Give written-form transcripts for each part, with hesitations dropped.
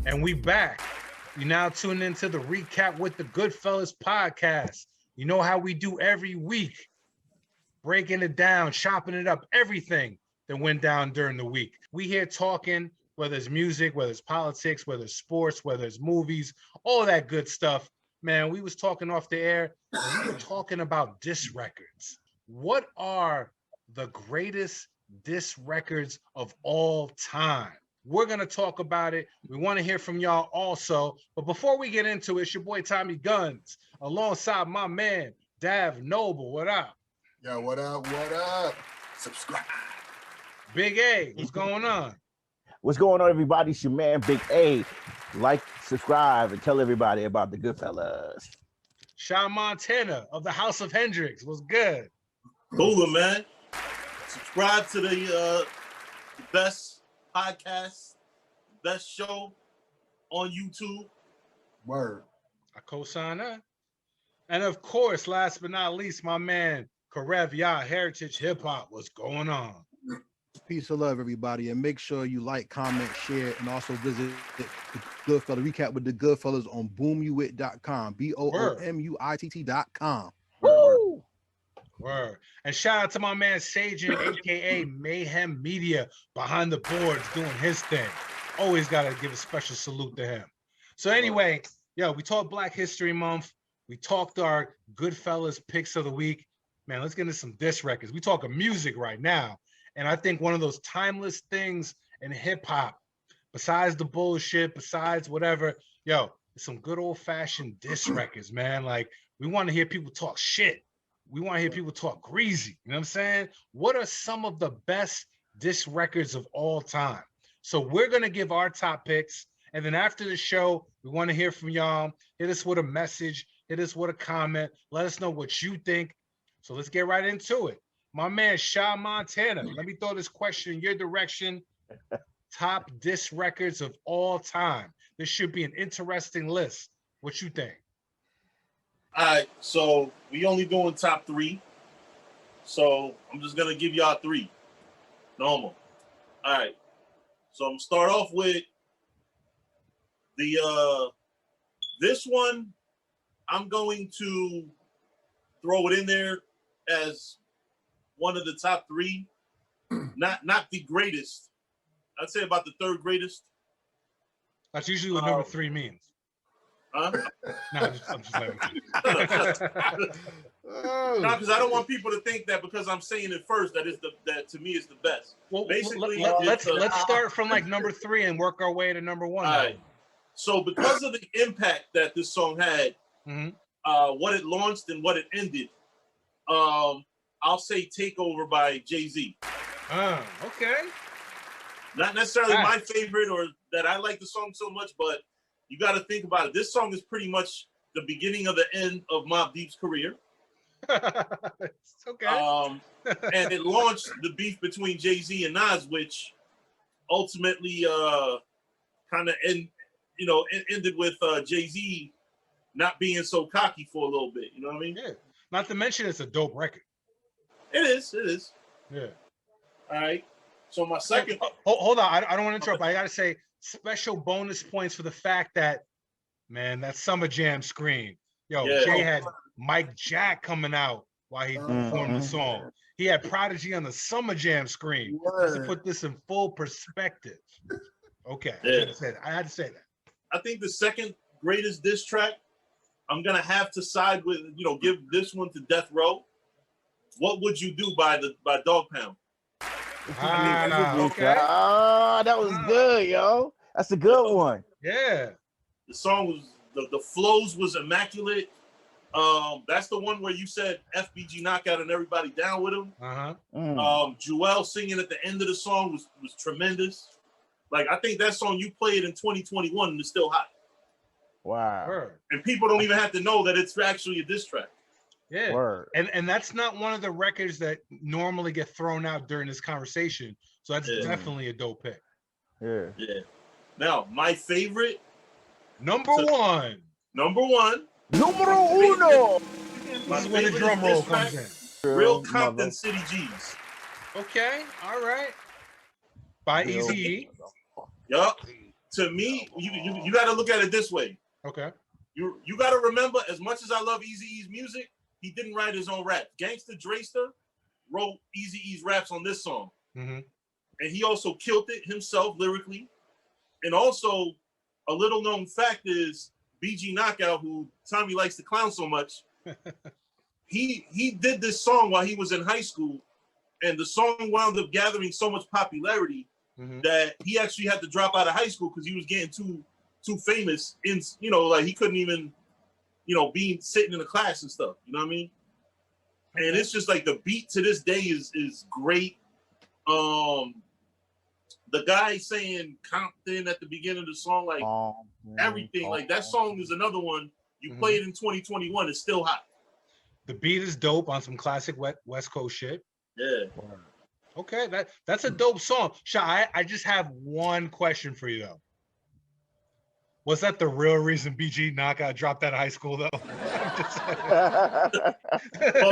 And we back. You now tune into the recap with the GoodFellaz podcast. You know how we do every week, breaking it down, chopping it up, everything that went down during the week. We here talking, whether it's music, whether it's politics, whether it's sports, whether it's movies, all that good stuff. Man, we was talking off the air, and we were talking about diss records. What are the greatest diss records of all time? We're going to talk about it. We want to hear from y'all also. But before we get into it, it's your boy Tommy Guns, alongside my man, Dav Noble. What up? Yo, what up? What up? Subscribe. Big A, what's going on? What's going on, everybody? It's your man, Big A. Like, subscribe, and tell everybody about the GoodFellaz. Sean Montana of the House of Hendrix. What's good? Cooler, man. Subscribe to the best podcast, best show on YouTube. Word. I co-sign that. And of course, last but not least, my man, Karev Yah, Heritage Hip Hop. What's going on? Peace and love, everybody. And make sure you like, comment, share, and also visit the GoodFellaz recap with the GoodFellaz on boomuit.com. BOOMUITT.com. Woo! Word. And shout out to my man Sajan, aka Mayhem Media, behind the boards doing his thing. Always gotta give a special salute to him. So anyway, yo, we talked Black History Month. We talked our GoodFellaz picks of the week. Man, let's get into some diss records. We talking music right now. And I think one of those timeless things in hip hop, besides the bullshit, besides whatever, yo, it's some good old fashioned diss records, man. Like, we want to hear people talk shit. We want to hear people talk greasy. You know what I'm saying? What are some of the best diss records of all time? So we're going to give our top picks. And then after the show, we want to hear from y'all. Hit us with a message. Hit us with a comment. Let us know what you think. So let's get right into it. My man, Sean Montana, let me throw this question in your direction. Top diss records of all time. This should be an interesting list. What you think? All right, so we only doing top three. So I'm just gonna give y'all three. Normal. All right. So I'm gonna start off with the this one. I'm going to throw it in there as one of the top three. Not the greatest. I'd say about the third greatest. That's usually what number three means. Huh? No, I'm just letting you. No, because I don't want people to think that because I'm saying it first that to me is the best. Well, basically, let's start from like number three and work our way to number one. All right. So because of the impact that this song had, what it launched and what it ended, I'll say "Takeover" by Jay-Z. Okay. Not necessarily my favorite or that I like the song so much, but you got to think about it. This song is pretty much the beginning of the end of Mobb Deep's career. It's okay. And it launched the beef between Jay-Z and Nas, which ultimately kind of ended with Jay-Z not being so cocky for a little bit. You know what I mean? Yeah. Not to mention it's a dope record. It is. Yeah. All right. So my second. Hold on. I don't want to interrupt. But I got to say special bonus points for the fact that, man, that Summer Jam screen. Yo, yeah. Jay had Mike Jack coming out while he performed the song. He had Prodigy on the Summer Jam screen. Just to put this in full perspective. Okay. Yeah. I had to say that. I think the second greatest diss track, I'm going to have to side with, give this one to Death Row. What Would You Do by Dog Pound. Okay. Oh, that was good, yo. That's a good one. Yeah. The song was, the flows was immaculate. That's the one where you said FBG knockout and everybody down with him. Jewel singing at the end of the song was tremendous. Like, I think that song you played in 2021 and it's still hot. Wow. Word. And people don't even have to know that it's actually a diss track. Yeah. Word. And that's not one of the records that normally get thrown out during this conversation. So that's definitely a dope pick. Yeah. Yeah. Now, my favorite. Number one. Numero uno. This is when the drum roll comes in. Real Compton City G's. Okay. All right. By Eazy-E. Yup. to me, you got to look at it this way. Okay. You got to remember, as much as I love Eazy-E's music, he didn't write his own rap. Gangsta Drayster wrote Eazy-E's raps on this song. Mm-hmm. And he also killed it himself lyrically. And also, a little known fact is BG Knockout, who Tommy likes to clown so much, he did this song while he was in high school, and the song wound up gathering so much popularity that he actually had to drop out of high school because he was getting too famous. In like he couldn't even be sitting in a class and stuff. You know what I mean? And it's just like the beat to this day is great. The guy saying Compton at the beginning of the song, like everything, like that song is another one. You play it in 2021, it's still hot. The beat is dope on some classic West Coast shit. Yeah. Okay, that's a dope song. Sha, I just have one question for you though. Was that the real reason BG Knockout dropped out of high school though? Well,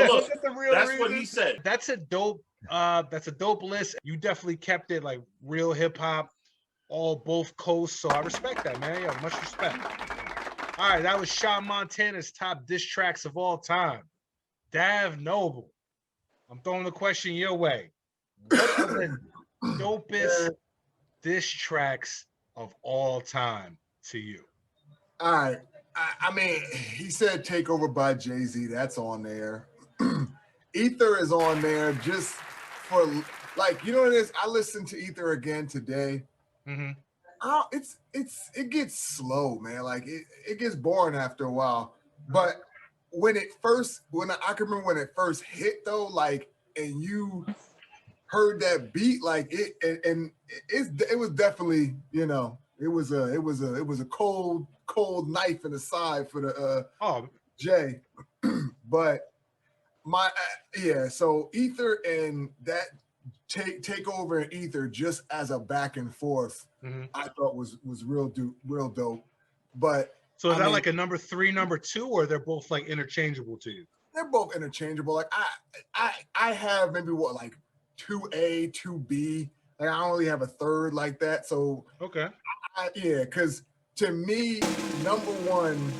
look, that's what he said. That's a dope list. You definitely kept it like real hip hop, both coasts. So I respect that, man. Yeah, much respect. All right, that was Sha Montana's top diss tracks of all time. Dav Noble, I'm throwing the question your way. What are the dopest diss tracks of all time to you? All right. I mean, he said Takeover by Jay-Z. That's on there. Ether is on there just for, like, you know what it is? I listened to Ether again today. It gets slow, man. Like, it gets boring after a while. But I can remember when it first hit, though, like, and you heard that beat, like, it was definitely, it was a cold knife in the side for the Jay. But so Ether and that take over and Ether just as a back and forth, I thought was real dope. But so is that like a number 3, number 2, or they're both like interchangeable to you? They're both interchangeable. Like I have maybe like 2A, 2B. Like I don't really have a third like that. So okay. Because to me, number 1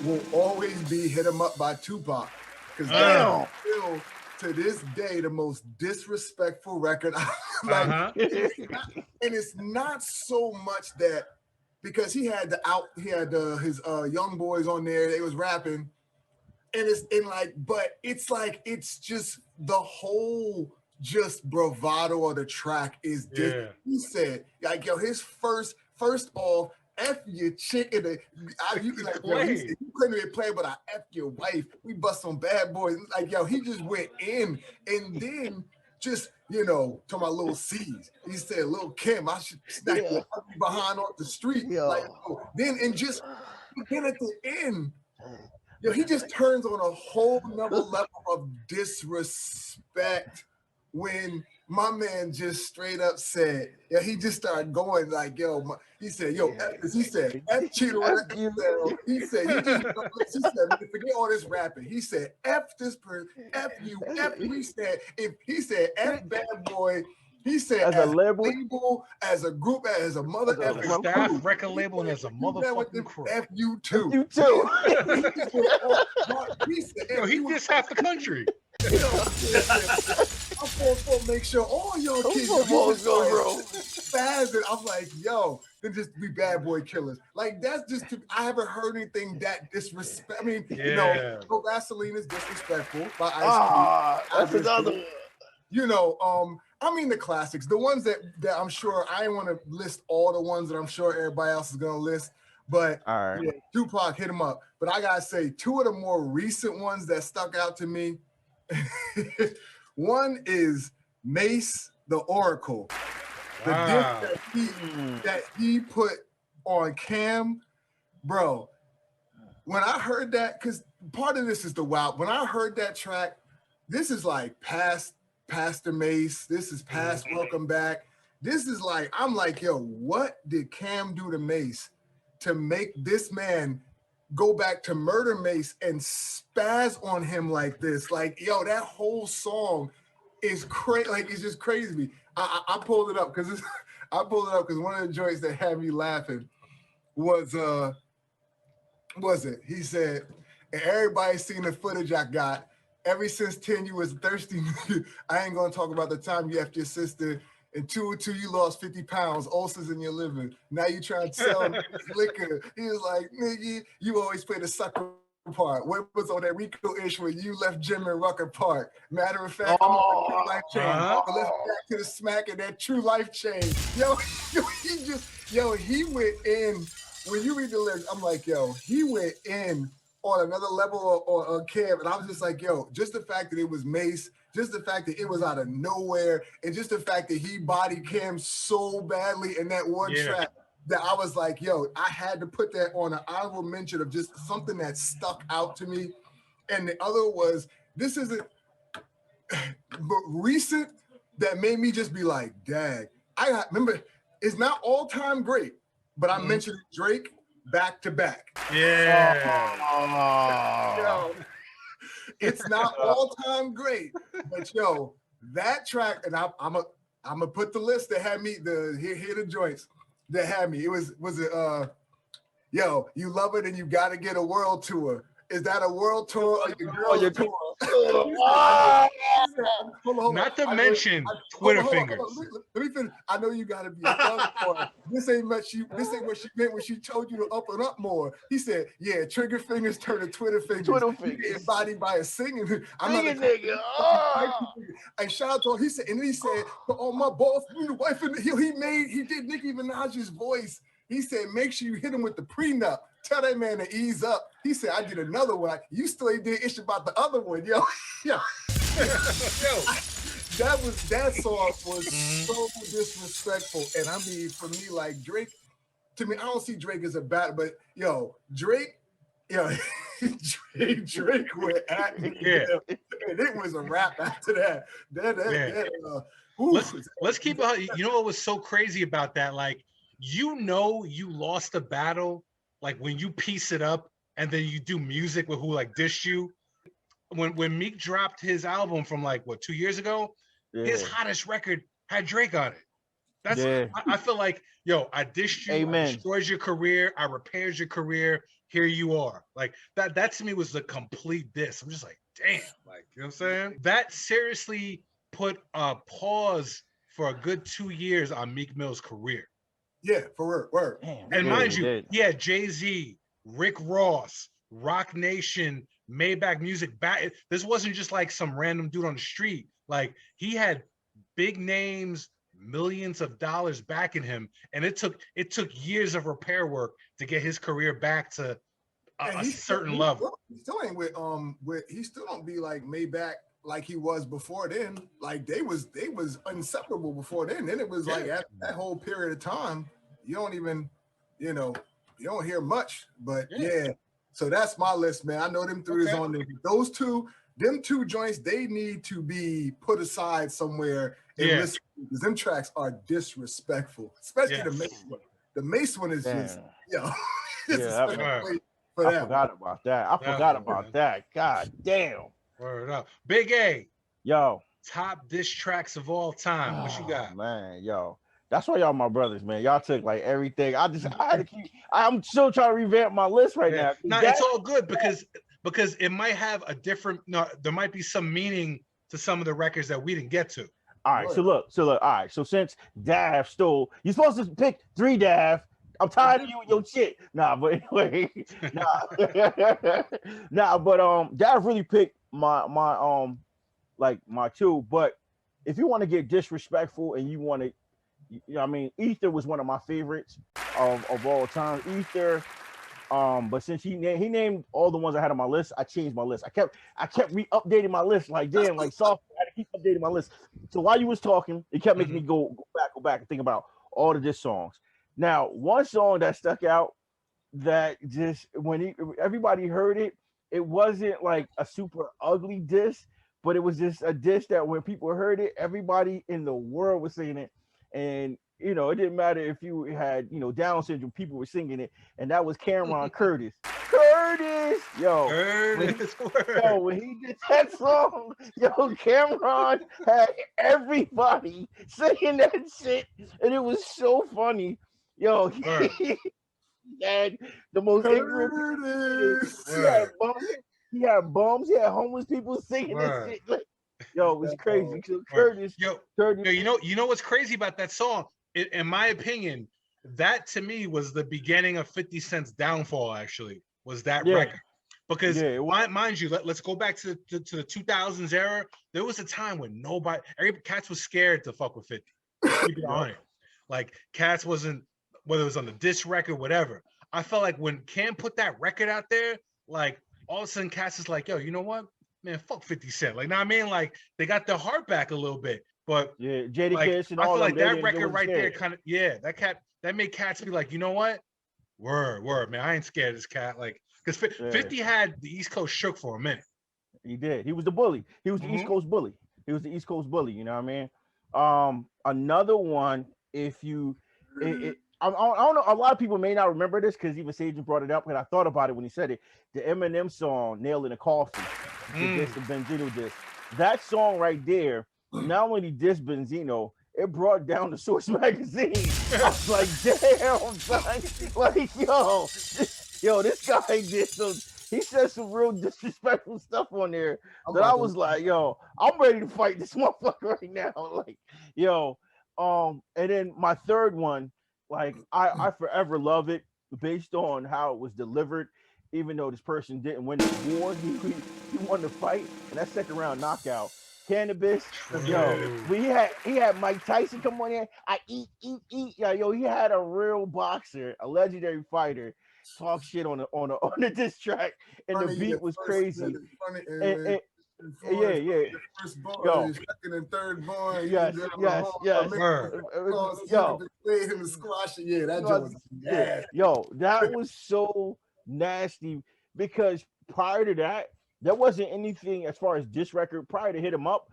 will always be Hit 'Em Up by Tupac. Because that's still to this day the most disrespectful record. And it's not so much that because he had his young boys on there, they was rapping, and it's just the whole just bravado of the track is different. He said, like, yo, his first off, F your chick in you couldn't even play, but I F your wife. We bust on Bad Boys. Like, yo, he just went in, and then just, to my little C's. He said, Lil Kim, I should smack you behind off the street. Like, then at the end, he just turns on a whole nother level of disrespect when my man just straight up said, he just started going like, he said, F Cheeto. He said, forget all this rapping. He said, F this person, F you, F you. He said, F Bad Boy. He said, as a label, as a group, as a mother, as a staff, record label, and as a motherfucking crew. F you too. You too. He dissed half the country. I'm for make sure all your kids spazzing. I'm like, then just be Bad Boy killers. Like, that's just I haven't heard anything that disrespect. I mean, No Vaseline is disrespectful by Ice Cube. That's another one. I mean the classics, the ones that I'm sure I want to list all the ones that I'm sure everybody else is gonna list. But Tupac, Hit 'Em Up. But I gotta say, 2 of the more recent ones that stuck out to me. One is Mace the Oracle. The diss that he put on Cam, bro. When I heard that, because part of this is the wild. When I heard that track, this is like past Pastor Mace. This is past Welcome Back. This is like, I'm like, what did Cam do to Mace to make this man go back to murder Mace and spaz on him like this? Like, that whole song is crazy. Like, it's just crazy to me. I pulled it up because I pulled it up because one of the joints that had me laughing was it? He said, and everybody's seen the footage I got. Ever since 10, you was thirsty. I ain't gonna talk about the time you left your sister. In 202, you lost 50 pounds, ulcers in your liver. Now you trying to sell liquor. He was like, nigga, you always play the sucker part. What was on that Rico-ish when you left Jim and Rucker Park? Matter of fact, I'm on life change. But let's get back to the smack and that true life change. He went in. When you read the lyrics, I'm like, yo, he went in on another level on Cam, and I was just like, yo, just the fact that it was Mace, just the fact that it was out of nowhere, and just the fact that he bodied Cam so badly in that one track that I was like, yo, I had to put that on an honorable mention of just something that stuck out to me. And the other was, this isn't but recent that made me just be like, dang. I remember, it's not all-time great, but I mentioned Drake back to back. It's not all-time great, but yo, that track, and I'm gonna put the list that had me here the joints that had me. It was it yo, you love it and you gotta get a world tour. Is that a world tour or your girl tour? Not to mention Twitter fingers. Let me finish. I know you gotta be a thug for it. This ain't what she meant when she told you to up and up more. He said, yeah, trigger fingers turn to Twitter fingers. You get embodied by a singing. Nigga. And shout out to him. He said, but on my boss, the wife, and he did Nicki Minaj's voice. He said, make sure you hit him with the prenup. Tell that man to ease up. He said, I did another one. You still ain't did ish about the other one, yo. That song was so disrespectful. And I mean, for me, like Drake, to me, I don't see Drake as a bad, but yo, Drake went at me. Yeah. And it was a rap after that. Let's keep it. You know what was so crazy about that? Like, you lost a battle, like when you piece it up and then you do music with who like dissed you. When Meek dropped his album from like 2 years ago, his hottest record had Drake on it. I feel like, yo, I dissed you, I destroyed your career, I repaired your career. Here you are. Like that to me was the complete diss. I'm just like, damn, like, you know what I'm saying? That seriously put a pause for a good 2 years on Meek Mill's career. Yeah, for word. And mind you, Jay-Z, Rick Ross, Rock Nation, Maybach Music back. This wasn't just like some random dude on the street. Like, he had big names, millions of dollars backing him, and it took years of repair work to get his career back to a certain level. He still ain't he still don't be like Maybach like he was before then. Like they was inseparable before then. Then it was like at that whole period of time, you don't even, you don't hear much. But so that's my list, man. I know them three is on there. Those them two joints, they need to be put aside somewhere and listen, because them tracks are disrespectful, especially the Mace one. The Mace one is just I forgot about that. God damn. Word up. Big A. Yo. Top diss tracks of all time. What you got? Man, yo. That's why y'all my brothers, man. Y'all took like everything. I'm still trying to revamp my list right now. No, it's all good because it might have a different, there might be some meaning to some of the records that we didn't get to. All right, so look, all right. So since Dav stole, you're supposed to pick 3 Dav. I'm tired of you and your shit. But anyway, but Dav really picked my my 2. But if you want to get disrespectful and you want to, Ether was one of my favorites of all time. Ether, but since he named all the ones I had on my list, I changed my list. I kept re-updating my list, like damn, like soft. I had to keep updating my list. So while you was talking, it kept making me go back and think about all of diss songs. Now, one song that stuck out that just when everybody heard it, it wasn't like a super ugly diss, but it was just a diss that when people heard it, everybody in the world was singing it. And, it didn't matter if you had, Down syndrome, people were singing it. And that was Cameron Curtis. Curtis, yo, when he did that song, yo, Cameron had everybody saying that shit, and it was so funny. Yo, he had the most ignorant. He had bums. He had homeless people singing this shit. Like, yo, it was crazy. So Curtis, Curtis, you know what's crazy about that song? In my opinion, that to me was the beginning of 50 Cent's downfall. Actually, was that record? Because mind you, let's go back to the 2000s era. There was a time when cats was scared to fuck with 50. Keep it on it. Like cats wasn't, whether it was on the disc record, whatever. I felt like when Cam put that record out there, like all of a sudden cats is like, yo, you know what, man, fuck 50 Cent. Like, know what I mean? Like they got their heart back a little bit. But Jadakiss and I all feel like that record right there kind of that made cats be like, you know what? Word, man. I ain't scared of this cat. Like, because 50 had the East Coast shook for a minute. He did. He was the bully. He was the East Coast bully. He was the East Coast bully. You know what I mean? Another one, if you, I don't know. A lot of people may not remember this because even Sage brought it up, and I thought about it when he said it. The Eminem song, "Nail in the Coffin," the Benzino disc. That song right there, not only did Benzino, it brought down the Source magazine. I was like, damn, son. Like, yo, this guy did some. He said some real disrespectful stuff on there that I was like, yo, I'm ready to fight this motherfucker right now. Like, yo, and then my third one, like, I forever love it based on how it was delivered. Even though this person didn't win the war, he won the fight, and that second round knockout. Cannabis, yo, he had Mike Tyson come on in. I eat. Yeah, yo, he had a real boxer, a legendary fighter, talk shit on the diss track, and the beat was crazy. Yeah. First bar, yo, second and third bar. Yes. Yo, him to squash it. Yeah, that joke was nasty. Yo, that was so nasty because prior to that, there wasn't anything as far as diss record prior to Hit 'Em Up,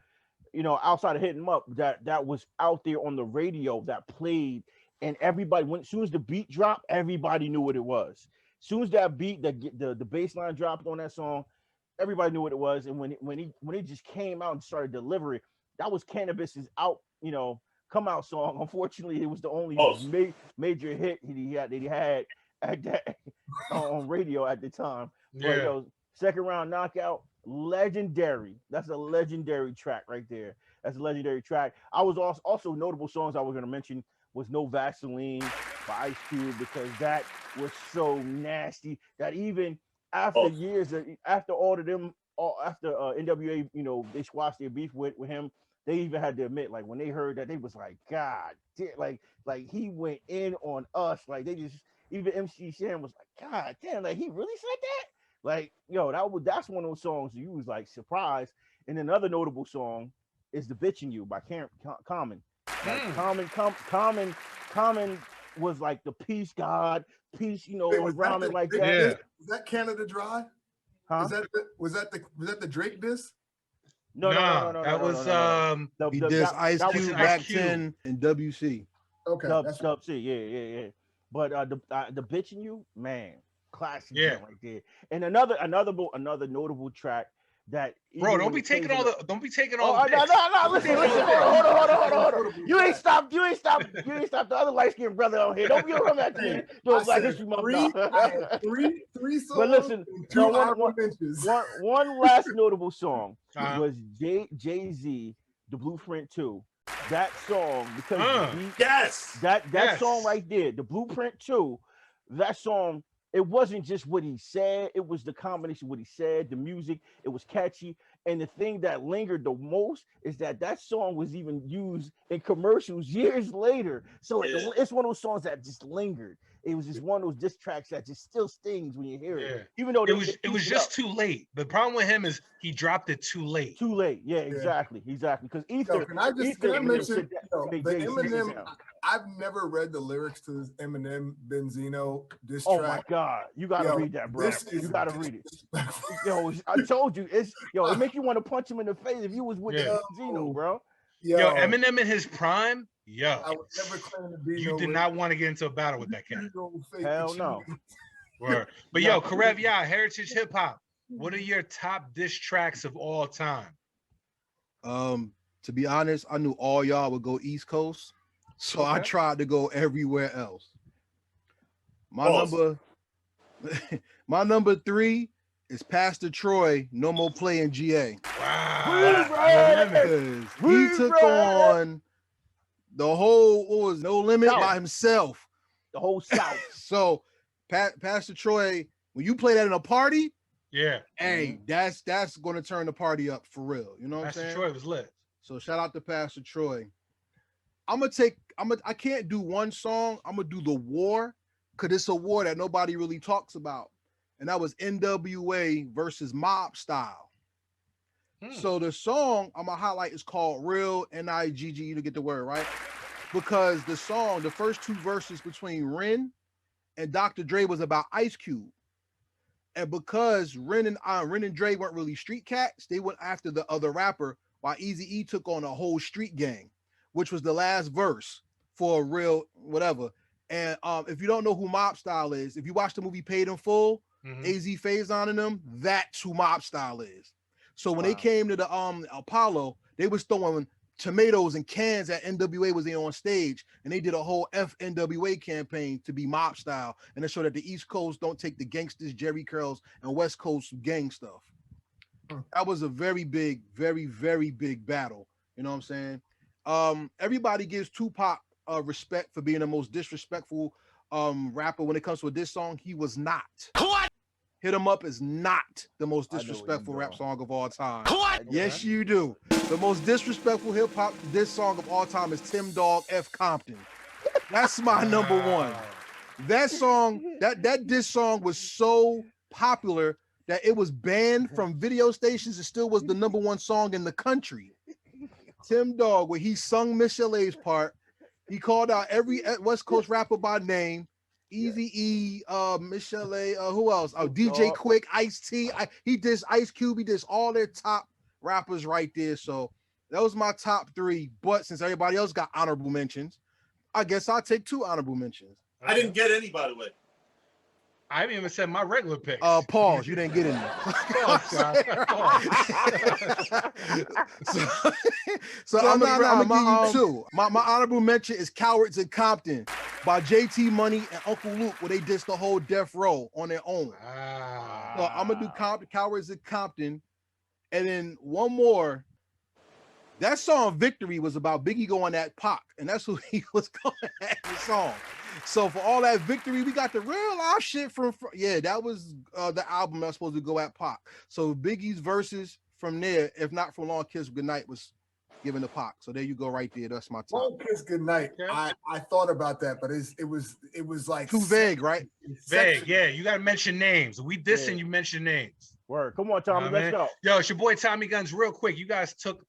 outside of Hit 'Em Up that was out there on the radio that played, and everybody as soon as the beat dropped, everybody knew what it was. As soon as that beat, the bass line dropped on that song, everybody knew what it was. And when he just came out and started delivering, that was Cannabis's come out song. Unfortunately, it was the only major hit he had at that on radio at the time. But second round knockout, legendary. That's a legendary track right there. That's a legendary track. I was also notable songs I was going to mention was No Vaseline by Ice Cube, because that was so nasty that even after years, after all of them, after NWA, they squashed their beef with him, they even had to admit, like, when they heard that, they was like, God damn, like he went in on us. Like, they just, even MC Shan was like, God damn, like, he really said that? Like, yo, that's one of those songs you was like surprised. And another notable song is "The Bitchin' You" by Common. Like, Common was like the peace god, peace, around like that. Yeah. Was that Canada Dry? Huh? Was that the Drake diss? No. That was he dissed Ice Cube, Rack 10, and WC. Okay, Dub C, yeah. But the Bitchin' You, man, classic right there. And another notable track that, bro, don't be taking all. No. Listen, hold on. You ain't stopped the other light skinned brother on here. Don't come at me. Black History Month. Three songs. But listen, one last notable song was Jay-Z, The Blueprint 2. That song, because that song right there, The Blueprint 2, that song, it wasn't just what he said, it was the combination of what he said, the music, it was catchy. And the thing that lingered the most is that song was even used in commercials years later. So it's one of those songs that just lingered. It was just one of those diss tracks that just still stings when you hear it. Even though it was just too late. The problem with him is he dropped it too late. Yeah, exactly. Because Ether. Can I mention the Eminem? I've never read the lyrics to this Eminem Benzino diss track. Oh my God, you gotta read that, bro. You gotta read it. Yo, I told you, it makes you want to punch him in the face if you was with Benzino, bro. Yo, Eminem in his prime. I would never claim to be. You did not want to get into a battle with that cat. Hell no. Word. But yo, Karev, yeah, Heritage Hip Hop. What are your top diss tracks of all time? To be honest, I knew all y'all would go East Coast, so I tried to go everywhere else. My number 3 is Pastor Troy. No more playing GA. Wow. Because he took on the whole No Limit by himself. The whole South. So Pastor Troy, when you play that in a party, hey, that's gonna turn the party up for real. You know what I'm saying? Pastor Troy was lit. So shout out to Pastor Troy. I can't do one song. I'm gonna do the war, because it's a war that nobody really talks about. And that was NWA versus Mob Style. So the song I'm gonna highlight is called Real N-I-G-G, to get the word right. Because the song, the first 2 verses between Ren and Dr. Dre was about Ice Cube. And because Ren and Dre weren't really street cats, they went after the other rapper, while Eazy-E took on a whole street gang, which was the last verse for a real whatever. And if you don't know who Mob Style is, if you watch the movie Paid in Full, AZ Faison and them, that's who Mob Style is. So when they came to the Apollo, they was throwing tomatoes and cans at NWA was there on stage, and they did a whole NWA campaign to be Mob Style, and to show that the East Coast don't take the gangsters, Jerry Curls, and West Coast gang stuff. That was a very big, very, very big battle. You know what I'm saying? Everybody gives Tupac respect for being the most disrespectful rapper when it comes to a diss song. He was not. What? Hit 'Em Up is not the most disrespectful rap song of all time. What? Yes, you do. The most disrespectful hip hop diss song of all time is Tim Dog F Compton. That's my number 1. That song, that diss song was so popular that it was banned from video stations. It still was the number 1 song in the country. Tim Dog, where he sung Miss Chalet's part, he called out every West Coast rapper by name. Eazy-E, Miss Chalet, who else? Oh, DJ Quick, Ice-T. He dissed Ice Cube. He dissed all their top rappers right there. So that was my top 3. But since everybody else got honorable mentions, I guess I'll take 2 honorable mentions. I didn't get any, by the way. I haven't even said my regular picks. Pause. You didn't get any. So I'm gonna give you 2. My honorable mention is Cowards in Compton by JT Money and Uncle Luke, where they dissed the whole Death Row on their own. So I'm gonna do Cowards in Compton, and then one more. That song Victory was about Biggie going at Pac, and that's who he was going at in the song. So for all that victory, we got the real life shit from that was the album that's supposed to go at Pac. So Biggie's verses from there, if not from Long Kiss Goodnight, was given to Pac. So there you go, right there. That's my top. Long Kiss Goodnight. I thought about that, but it was like too vague, right? Vague, yeah. You gotta mention names. We dissing, you mention names. Word. Come on, Tommy. Let's go. Yo, it's your boy Tommy Guns. Real quick, you guys took,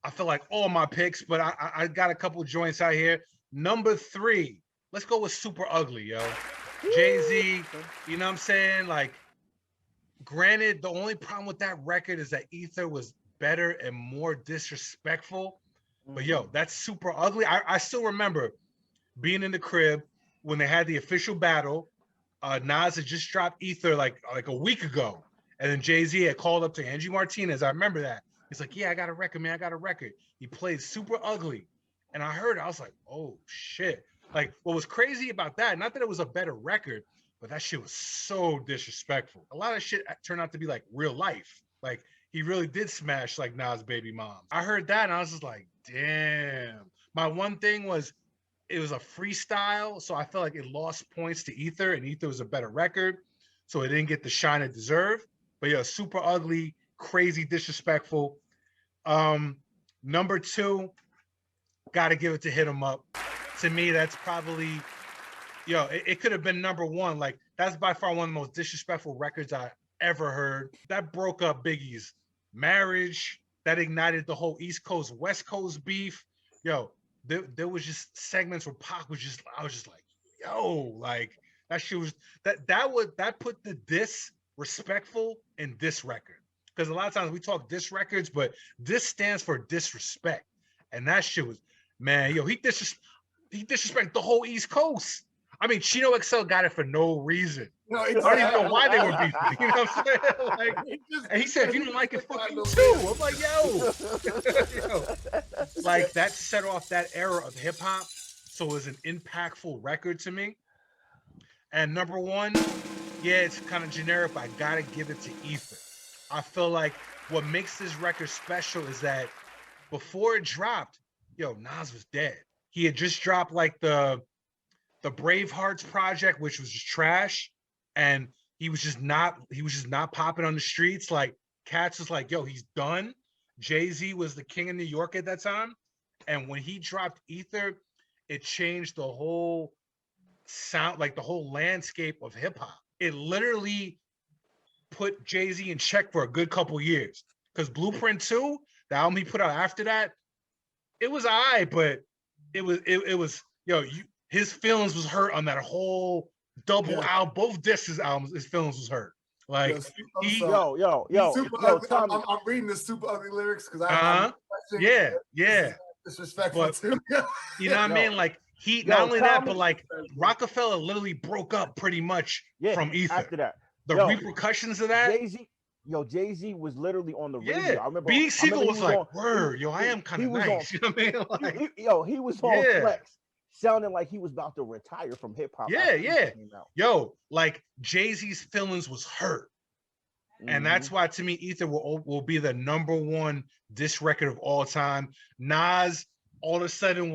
I feel like, all my picks, but I got a couple joints out here. Number 3. Let's go with Super Ugly, yo. Jay-Z, you know what I'm saying? Like, granted, the only problem with that record is that Ether was better and more disrespectful. But yo, that's Super Ugly. I still remember being in the crib when they had the official battle. Nas had just dropped Ether like a week ago. And then Jay-Z had called up to Angie Martinez. I remember that. He's like, yeah, I got a record, man. I got a record. He played Super Ugly. And I heard it. I was like, oh, shit. Like, what was crazy about that, not that it was a better record, but that shit was so disrespectful. A lot of shit turned out to be like real life. Like, he really did smash like Nas' baby mom. I heard that and I was just like, damn. My one thing was it was a freestyle, so I felt like it lost points to Ether, and Ether was a better record, so it didn't get the shine it deserved. But yeah, Super Ugly, crazy disrespectful. Number 2, gotta give it to Hit 'Em Up. To me, that's probably, it could have been number 1. Like, that's by far one of the most disrespectful records I ever heard. That broke up Biggie's marriage. That ignited the whole East Coast, West Coast beef. Yo, there was just segments where Pac was just, I was just like, yo, like, that shit was, that put the disrespectful in this record. Because a lot of times we talk diss records, but this stands for disrespect. And that shit was, man, yo, he disrespected the whole East Coast. I mean, Chino XL got it for no reason. No, I don't even know why they were beefing. You know what I'm saying? Like, and he said, if you don't like it, fuck you too. I'm like, yo. Like, that set off that era of hip hop. So it was an impactful record to me. And number one, yeah, it's kind of generic, but I gotta give it to Ether. I feel like what makes this record special is that before it dropped, Nas was dead. He had just dropped like the Bravehearts project, which was just trash, and he was just not popping on the streets. Like, cats was like, yo, he's done. Jay-Z was the king of New York at that time, and when he dropped Ether, it changed the whole sound, like the whole landscape of hip-hop. It literally put Jay-Z in check for a good couple years, because Blueprint 2, the album he put out after that, it was all right, but it was his feelings was hurt on that whole double album, both discs albums. His feelings was hurt. Like, I'm reading the Super Ugly lyrics because yeah, disrespectful too. You know what I mean? Like, not only that, but like Rockefeller literally broke up pretty much from Ether. After that, the repercussions of that. Jay-Z was literally on the radio. Yeah, I remember. Beanie Siegel was like, "Word, I am kind of nice." You know what I mean? Like, he was on Flex, sounding like he was about to retire from hip hop. Yeah. Like, Jay-Z's feelings was hurt, and that's why, to me, Ether will be the #1 diss record of all time. Nas, all of a sudden,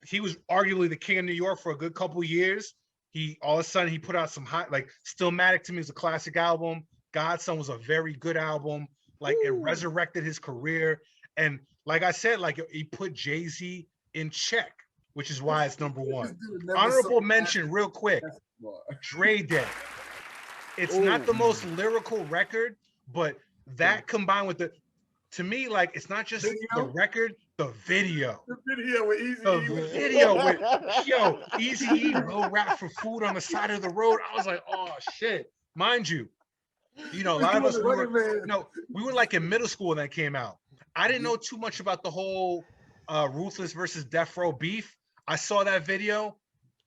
he was arguably the king of New York for a good couple years. All of a sudden he put out some hot, like, Stillmatic to me is a classic album. Godson was a very good album. Like, it resurrected his career. And like I said, like, he put Jay-Z in check, which is why it's #1. Honorable mention real quick, Dre Day. It's not the most lyrical record, but that combined with to me, like, it's not just the record, the video. The video with Easy. The video with Easy will rap for food on the side of the road. I was like, oh shit. Mind you, a lot of us we were like in middle school when that came out. I didn't know too much about the whole Ruthless versus Death Row beef. I saw that video,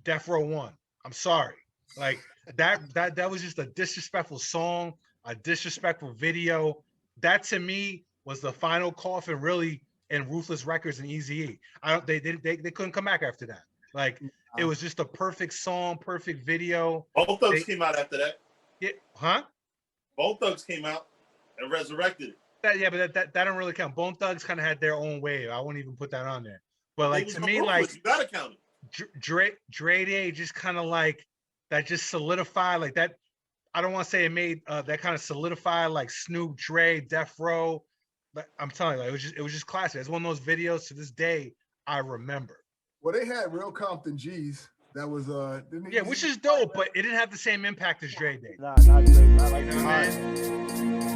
Death Row won. I'm sorry. Like, that was just a disrespectful song, a disrespectful video. That to me was the final coffin, really, in Ruthless Records and Eazy-E. They couldn't come back after that. Like, it was just a perfect song, perfect video. Both Thugs came out after that. Yeah, huh? Both Thugs came out and resurrected it. But that don't really count. Bone Thugs kind of had their own wave. I wouldn't even put that on there. But like, to me, like, you gotta count it. Dre Day just kind of like that, just solidified like that. I don't want to say it made that kind of solidified like Snoop, Dre, Death Row. But I'm telling you, like, it was just classic. It's one of those videos to this day I remember. Well, they had Real Compton G's. That was which is dope, but it didn't have the same impact as Dre Day. Nah, not Dre. Not like you know what I mean?